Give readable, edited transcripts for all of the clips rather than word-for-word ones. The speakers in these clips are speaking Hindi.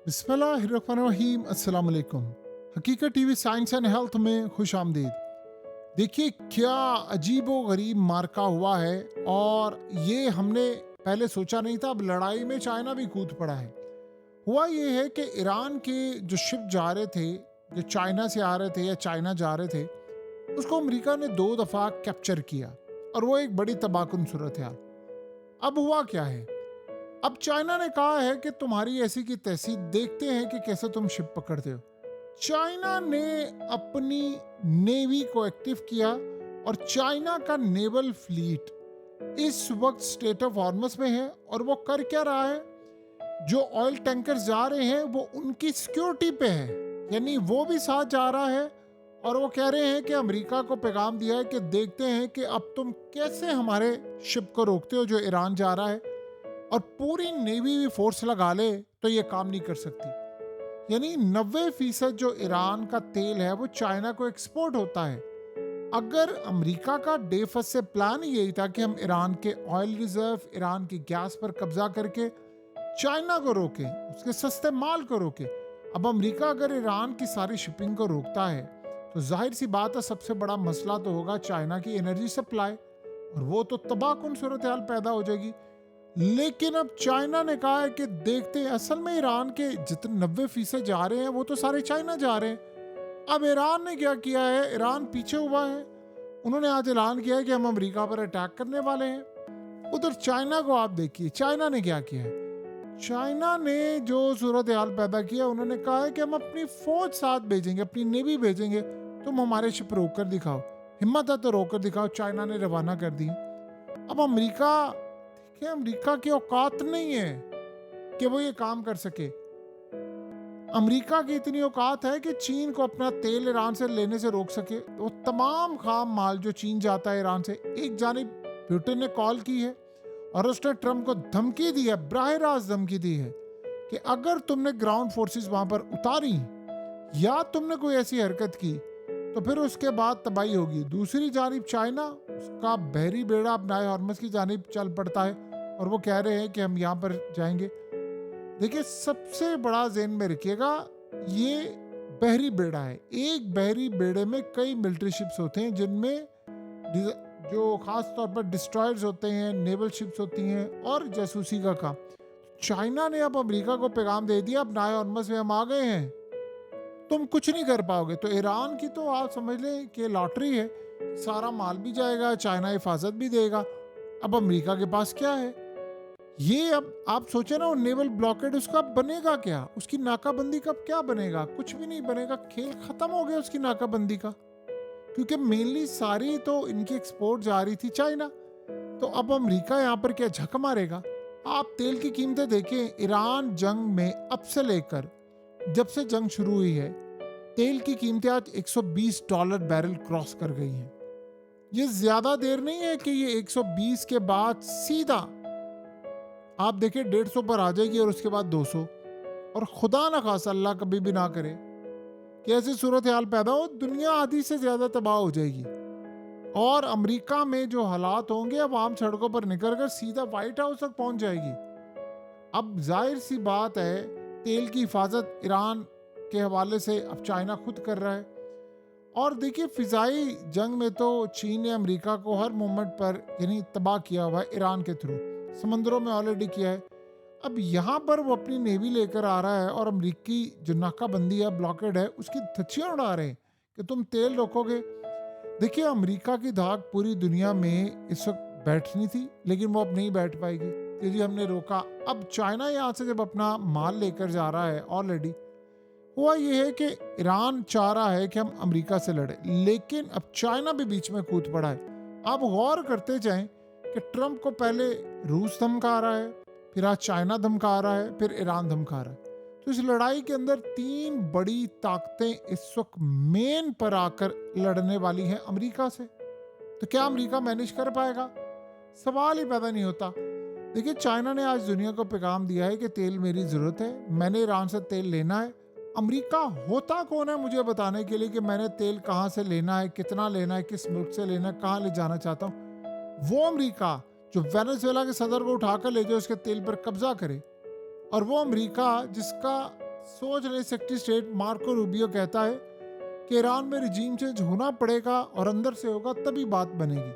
बिस्मिल्लाहिर्रहमानिर्रहीम। अस्सलाम वालेकुम। हकीकत टीवी साइंस एंड हेल्थ में खुश आमदीद। देखिए क्या अजीब व गरीब मार्का हुआ है, और ये हमने पहले सोचा नहीं था। अब लड़ाई में चाइना भी कूद पड़ा है। हुआ ये है कि ईरान के जो शिप जा रहे थे, जो चाइना से आ रहे थे या चाइना जा रहे थे, उसको अमेरिका ने 2 दफ़ा कैप्चर किया, और वो एक बड़ी तबाहकुन सूरत हाल। अब हुआ क्या है, अब चाइना ने कहा है कि तुम्हारी ऐसी की तैसी, देखते हैं कि कैसे तुम शिप पकड़ते हो। चाइना ने अपनी नेवी को एक्टिव किया, और चाइना का नेवल फ्लीट इस वक्त स्टेट ऑफ हॉर्मस में है। और वो कर क्या रहा है, जो ऑयल टैंकर्स जा रहे हैं वो उनकी सिक्योरिटी पे है, यानी वो भी साथ जा रहा है। और वो कह रहे हैं कि अमेरिका को पैगाम दिया है कि देखते हैं कि अब तुम कैसे हमारे शिप को रोकते हो जो ईरान जा रहा है, और पूरी नेवी भी फोर्स लगा ले तो ये काम नहीं कर सकती। यानी 90% जो ईरान का तेल है वो चाइना को एक्सपोर्ट होता है। अगर अमेरिका का डे फर्स्ट से प्लान ही यही था कि हम ईरान के ऑयल रिजर्व, ईरान की गैस पर कब्जा करके चाइना को रोके, उसके सस्ते माल को रोके। अब अमेरिका अगर ईरान की सारी शिपिंग को रोकता है तो जाहिर सी बात है सबसे बड़ा मसला तो होगा चाइना की एनर्जी सप्लाई, और वो तो तबाहकुन सूरत हाल पैदा हो जाएगी। लेकिन अब चाइना ने कहा है कि देखते हैं, असल में ईरान के जितने 90% जा रहे हैं वो तो सारे चाइना जा रहे हैं। अब ईरान ने क्या किया है, ईरान पीछे हुआ है। उन्होंने आज ऐलान किया है कि हम अमेरिका पर अटैक करने वाले हैं। उधर चाइना को आप देखिए, चाइना ने क्या किया है। चाइना ने जो सूरत हाल पैदा किया, उन्होंने कहा है कि हम अपनी फौज साथ भेजेंगे, अपनी नेवी भेजेंगे, तुम हमारे शिप रोक कर दिखाओ, हिम्मत है तो रोक कर दिखाओ। चाइना ने रवाना कर दी। अब अमेरिका, देखिए अमेरिका की औकात नहीं है कि वो ये काम कर सके। अमेरिका की इतनी औकात है कि चीन को अपना तेल ईरान से लेने से रोक सके। वो तमाम खाम माल जो चीन जाता है ईरान से, एक जानिब पुतिन ने कॉल की है और उसने ट्रंप को धमकी दी है, बराह रास्त धमकी दी है कि अगर तुमने ग्राउंड फोर्सेस वहां पर उतारी या तुमने कोई ऐसी हरकत की तो फिर उसके बाद तबाही होगी। दूसरी जानिब चाइना, उसका बहरी बेड़ा अपनाए हॉर्मस की जानिब चल पड़ता है, और वो कह रहे हैं कि हम यहाँ पर जाएंगे। देखिए सबसे बड़ा ज़हन में रखिएगा, ये बहरी बेड़ा है। एक बहरी बेड़े में कई मिलिट्री शिप्स होते हैं, जिनमें जो खास तौर पर डिस्ट्रॉयर्स होते हैं, नेवल शिप्स होती हैं, और जासूसी का काम। चाइना ने अब अमेरिका को पैगाम दे दिया, अब नाए हॉर्मस में हम आ गए हैं, तुम कुछ नहीं कर पाओगे। तो ईरान की तो आप समझ लें कि लॉटरी है, सारा माल भी जाएगा, चाइना हिफाजत भी देगा। अब अमेरिका के पास क्या है ये, अब आप सोचे ना, वो नेवल ब्लॉकेड उसका बनेगा क्या, उसकी नाकाबंदी का क्या बनेगा, कुछ भी नहीं बनेगा। खेल खत्म हो गया उसकी नाकाबंदी का, क्योंकि मेनली सारी तो इनकी एक्सपोर्ट जा रही थी चाइना। तो अब अमेरिका यहाँ पर क्या झक मारेगा। आप तेल की कीमतें देखें, ईरान जंग में अब से लेकर जब से जंग शुरू हुई है, तेल की कीमतें आज $120 बैरल क्रॉस कर गई हैं। ये ज्यादा देर नहीं है कि ये 120 के बाद सीधा आप देखिए 150 पर आ जाएगी, और उसके बाद 200, और खुदा ना खासा, अल्लाह कभी भी ना करे कि ऐसी सूरत हाल पैदा हो, दुनिया आधी से ज्यादा तबाह हो जाएगी। और अमेरिका में जो हालात होंगे, अब आम सड़कों पर निकल कर सीधा व्हाइट हाउस तक पहुंच जाएगी। अब जाहिर सी बात है, तेल की हिफाजत ईरान के हवाले से अब चाइना खुद कर रहा है। और देखिए फिजाई जंग में तो चीन ने अमेरिका को हर मोमेंट पर यानी तबाह किया हुआ है, ईरान के थ्रू समंदरों में ऑलरेडी किया है। अब यहाँ पर वो अपनी नेवी लेकर आ रहा है, और अमेरिकी जो नाकाबंदी है, ब्लॉकेड है, उसकी धज्जियां उड़ा रहे हैं कि तुम तेल रोकोगे। देखिए अमेरिका की धाक पूरी दुनिया में इस वक्त बैठनी थी, लेकिन वो अब नहीं बैठ पाएगी क्योंकि हमने रोका। अब चाइना यहाँ से जब अपना माल लेकर जा रहा है, ऑलरेडी हुआ ये है कि ईरान चाह रहा है कि हम अमेरिका से लड़े, लेकिन अब चाइना भी बीच में कूद पड़ा है। अब गौर करते जाएं कि ट्रंप को पहले रूस धमका रहा है, फिर आज चाइना धमका रहा है, फिर ईरान धमका रहा है। तो इस लड़ाई के अंदर 3 बड़ी ताकतें इस वक्त मेन पर आकर लड़ने वाली हैं अमेरिका से। तो क्या अमेरिका मैनेज कर पाएगा, सवाल ही पैदा नहीं होता। देखिए चाइना ने आज दुनिया को पैगाम दिया है कि तेल मेरी जरूरत है, मैंने ईरान से तेल लेना है। अमेरिका होता कौन है मुझे बताने के लिए कि मैंने तेल कहाँ से लेना है, कितना लेना है, किस मुल्क से लेना है, कहाँ ले जाना चाहता हूँ। वो अमेरिका जो वेनेजुएला के सदर को उठाकर ले जाए, उसके तेल पर कब्जा करे। और वो अमेरिका जिसका सोच नहीं सकती स्टेट मार्को रूबियो कहता है कि ईरान में रिजीम चेंज होना पड़ेगा और अंदर से होगा तभी बात बनेगी।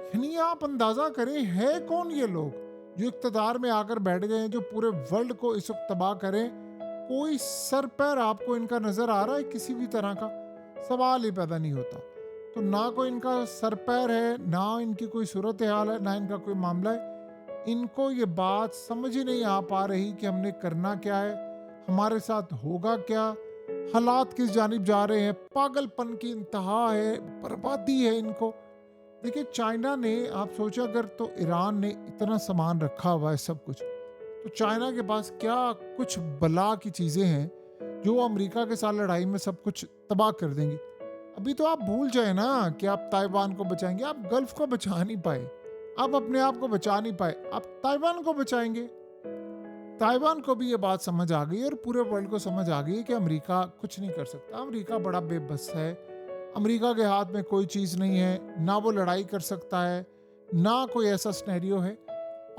यानी आप अंदाजा करें है कौन ये लोग जो इक्तदार में आकर बैठ गए हैं, जो पूरे वर्ल्ड को इस वक्त तबाह करें। कोई सर पैर आपको इनका नजर आ रहा है किसी भी तरह का? सवाल ही पैदा नहीं होता। तो ना कोई इनका सर पैर है, ना इनकी कोई सूरत हाल है, ना इनका कोई मामला है। इनको ये बात समझ ही नहीं आ पा रही कि हमने करना क्या है, हमारे साथ होगा क्या, हालात किस जानिब जा रहे हैं। पागलपन की इंतहा है, बर्बादी है इनको। देखिए चाइना ने, आप सोचो अगर तो ईरान ने इतना सामान रखा हुआ है सब कुछ, तो चाइना के पास क्या कुछ बला की चीज़ें हैं जो अमेरिका के साथ लड़ाई में सब कुछ तबाह कर देंगी। अभी तो आप भूल जाए ना कि आप ताइवान को बचाएंगे, आप गल्फ को बचा नहीं पाए, आप अपने आप को बचा नहीं पाए, आप ताइवान को बचाएंगे। ताइवान को भी ये बात समझ आ गई और पूरे वर्ल्ड को समझ आ गई है कि अमेरिका कुछ नहीं कर सकता। अमेरिका बड़ा बेबस है, अमेरिका के हाथ में कोई चीज़ नहीं है, ना वो लड़ाई कर सकता है, ना कोई ऐसा सिनेरियो है।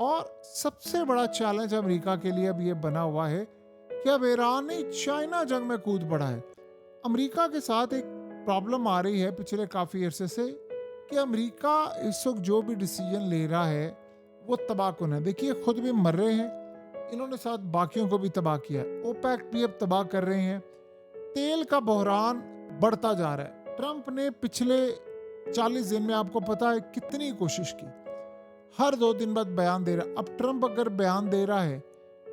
और सबसे बड़ा चैलेंज अमेरिका के लिए अब ये बना हुआ है कि अब ईरान ही चाइना जंग में कूद पड़ा है। अमेरिका के साथ एक प्रॉब्लम आ रही है पिछले काफ़ी अरसे से कि अमेरिका इस वक्त जो भी डिसीजन ले रहा है वो तबाहकुन है। देखिए खुद भी मर रहे हैं, इन्होंने साथ बाकियों को भी तबाह किया है, ओपेक भी अब तबाह कर रहे हैं। तेल का बहरान बढ़ता जा रहा है। ट्रंप ने पिछले 40 दिन में आपको पता है कितनी कोशिश की, हर 2 दिन बाद बयान दे रहा है। अब ट्रंप अगर बयान दे रहा है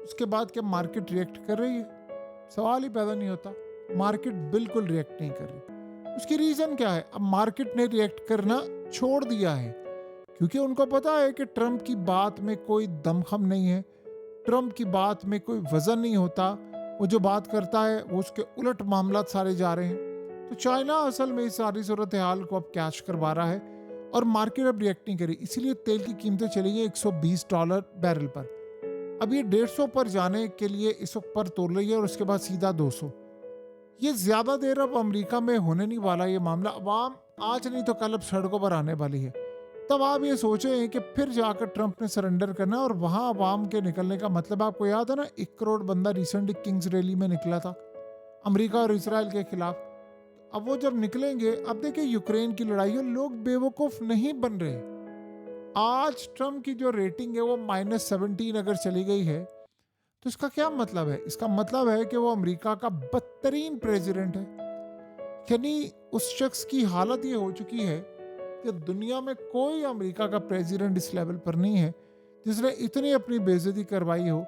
उसके बाद क्या मार्केट रिएक्ट कर रही है? सवाल ही पैदा नहीं होता। मार्केट बिल्कुल रिएक्ट नहीं कर रही। उसकी रीज़न क्या है? अब मार्केट ने रिएक्ट करना छोड़ दिया है क्योंकि उनको पता है कि ट्रंप की बात में कोई दमखम नहीं है, ट्रंप की बात में कोई वजन नहीं होता। वो जो बात करता है वो उसके उलट मामला सारे जा रहे हैं। तो चाइना असल में इस सारी सूरत हाल को अब कैच करवा रहा है और मार्केट अब रिएक्ट नहीं करी। इसीलिए तेल की कीमतें चली गई $120 बैरल पर। अब ये 150 पर जाने के लिए इस वक्त पर तोड़ रही है और उसके बाद सीधा 200। ये ज़्यादा देर अब अमेरिका में होने नहीं वाला ये मामला। अवाम आज नहीं तो कल अब सड़कों पर आने वाली है। तब आप ये सोचे हैं कि फिर जाकर ट्रंप ने सरेंडर करना और वहाँ अवाम के निकलने का मतलब आपको याद है ना, 1 करोड़ बंदा रिसेंटली किंग्स रैली में निकला था अमेरिका और इसराइल के खिलाफ। अब वो जब निकलेंगे, अब देखिए यूक्रेन की लड़ाई है, लोग बेवकूफ़ नहीं बन रहे। आज ट्रंप की जो रेटिंग है वो -17 अगर चली गई है तो इसका क्या मतलब है? इसका मतलब है कि वो अमेरिका का बदतरीन प्रेसिडेंट है। यानी उस शख्स की हालत ये हो चुकी है कि दुनिया में कोई अमेरिका का प्रेसिडेंट इस लेवल पर नहीं है जिसने इतनी अपनी बेइज्जती करवाई हो।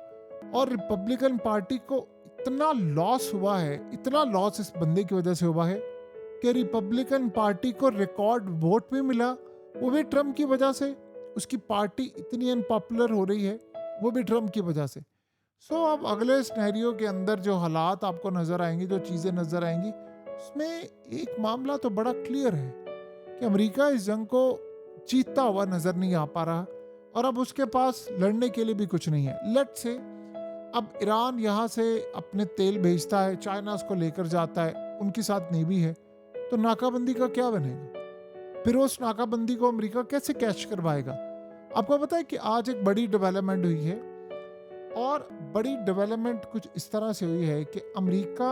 और रिपब्लिकन पार्टी को इतना लॉस हुआ है, इतना लॉस इस बंदे की वजह से हुआ है कि रिपब्लिकन पार्टी को रिकॉर्ड वोट भी मिला, वो भी ट्रंप की वजह से। उसकी पार्टी इतनी अनपॉपुलर हो रही है वो भी ट्रंप की वजह से। सो अब अगले सिनेरियो के अंदर जो हालात आपको नज़र आएंगे, जो चीज़ें नज़र आएंगी, उसमें एक मामला तो बड़ा क्लियर है कि अमेरिका इस जंग को जीतता हुआ नज़र नहीं आ पा रहा और अब उसके पास लड़ने के लिए भी कुछ नहीं है। लेट से अब ईरान यहाँ से अपने तेल भेजता है, चाइना उसको लेकर जाता है, उनके साथ नेवी है, तो नाकाबंदी का क्या बनेगा? फिर उस नाकाबंदी को अमेरिका कैसे कैच करवाएगा? आपको पता है कि आज एक बड़ी डेवलपमेंट हुई है और बड़ी डेवलपमेंट कुछ इस तरह से हुई है कि अमेरिका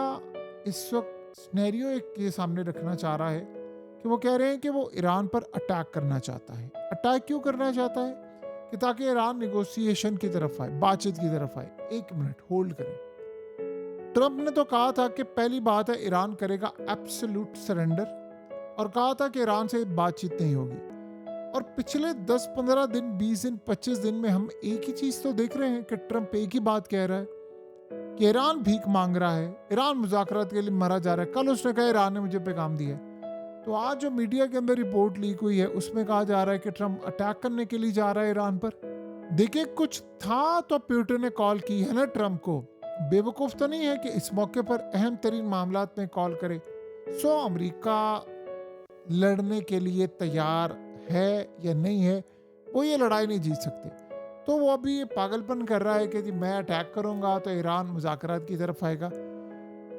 इस वक्त सिनेरियो एक ये सामने रखना चाह रहा है कि वो कह रहे हैं कि वो ईरान पर अटैक करना चाहता है। अटैक क्यों करना चाहता है? कि ताकि ईरान निगोशिएशन की तरफ आए, बातचीत की तरफ आए। 1 मिनट होल्ड करें। ट्रंप ने तो कहा था कि पहली बात है ईरान करेगा एब्सोल्यूट सरेंडर और कहा था कि ईरान से बातचीत नहीं होगी। और पिछले 10-15 दिन, 20 दिन, 25 दिन में हम एक ही चीज़ तो देख रहे हैं कि ट्रंप एक ही बात कह रहा है कि ईरान भीख मांग रहा है, ईरान मुज़ाकरात के लिए मरा जा रहा है। कल उसने कहा ईरान ने मुझे पैगाम दिया है। तो आज जो मीडिया के अंदर रिपोर्ट लीक हुई है उसमें कहा जा रहा है कि ट्रंप अटैक करने के लिए जा रहा है ईरान पर। देखिए कुछ था तो पुतिन ने कॉल की है ना ट्रंप को। बेवकूफ़ तो नहीं है कि इस मौके पर अहम तरीन मामलात में कॉल करे। सो अमेरिका लड़ने के लिए तैयार है या नहीं है, वो ये लड़ाई नहीं जीत सकते। तो वो अभी ये पागलपन कर रहा है कि जी मैं अटैक करूंगा तो ईरान मुज़ाकरात की तरफ आएगा।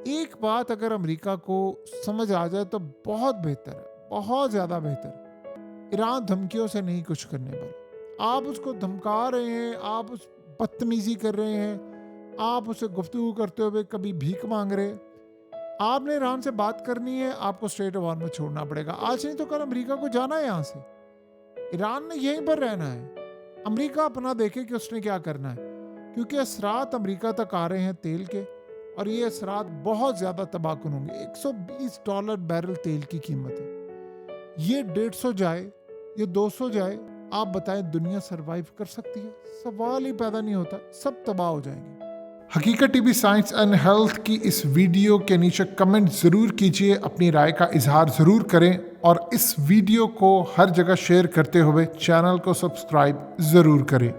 एक बात अगर अमेरिका को समझ आ जाए तो बहुत बेहतर है, बहुत ज़्यादा बेहतर। ईरान धमकियों से नहीं कुछ करने वाला। आप उसको धमका रहे हैं, आप उस बदतमीजी कर रहे हैं, आप उससे गुफ्तगू करते हुए कभी भीख मांग रहे। आपने ईरान से बात करनी है, आपको स्ट्रेट ऑफ हॉर्मुज छोड़ना पड़ेगा। आज नहीं तो कल अमेरिका को जाना है यहाँ से, ईरान ने यहीं पर रहना है। अमेरिका अपना देखे कि उसने क्या करना है, क्योंकि असरात अमेरिका तक आ रहे हैं तेल के, और ये असरात बहुत ज़्यादा तबाहकुन होंगे। $120 बैरल तेल की कीमत है। ये 150 जाए, ये 200 जाए, आप बताएं दुनिया सरवाइव कर सकती है? सवाल ही पैदा नहीं होता, सब तबाह हो जाएंगे। हकीकत टीवी साइंस एंड हेल्थ की इस वीडियो के नीचे कमेंट ज़रूर कीजिए, अपनी राय का इजहार ज़रूर करें, और इस वीडियो को हर जगह शेयर करते हुए चैनल को सब्सक्राइब ज़रूर करें।